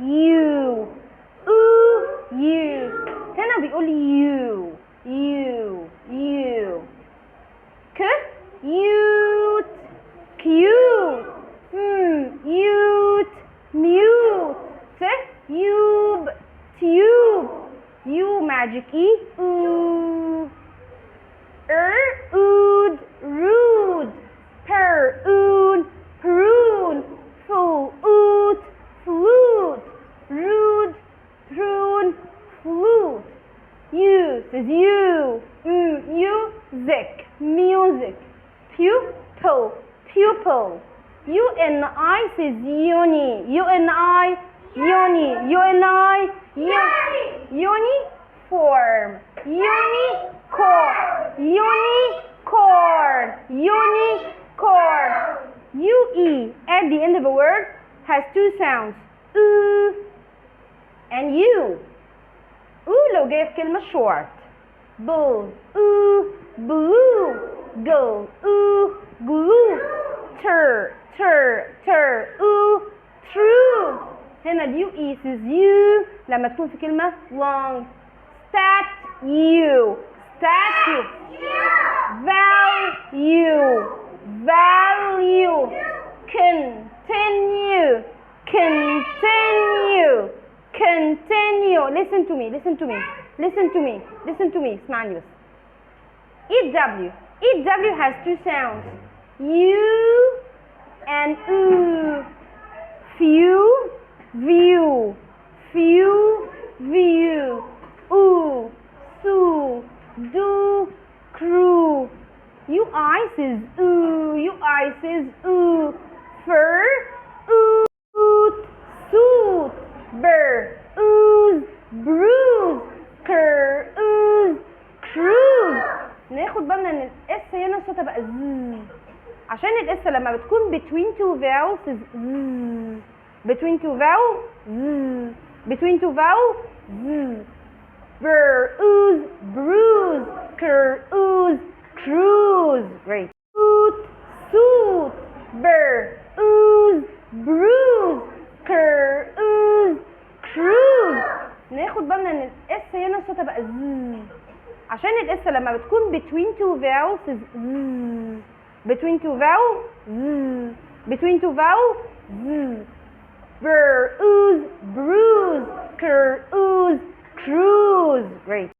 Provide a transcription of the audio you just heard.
you ooh you. هنا بيقول you cute cute mute mute tube tube you magic e ooh ood rude per oon prune full oot flute rude prune flute you says you music music pupil pupil uni says uni uniform unicorn ue at the end of a word has two sounds oo and you oo لو جايه في كلمه short bull oo blue go oo glue tur oo true. هنا اليو اي says you لما تكون في كلمة long statue value continue listen to me اسمعني بس EW has two sounds you and oo few view ooh sue do crew ui says ooh fur oot suit burr ooze bruise cur ooze cruise. ناخد بالنا ان الاس هنا صوتها بقى ز عشان الاس لما بتكون between two vowels is ز between two vowels z burr ooze bruise cur ooze cruise. Great. Oot suit burr ooze bruise cur ooze cruise. ناخد بالنا ان الاس هنا صوتها بقى ز عشان الاس لما بتكون between two vowels is between two vowels burr ooze bruise cur ooze cruise. Great.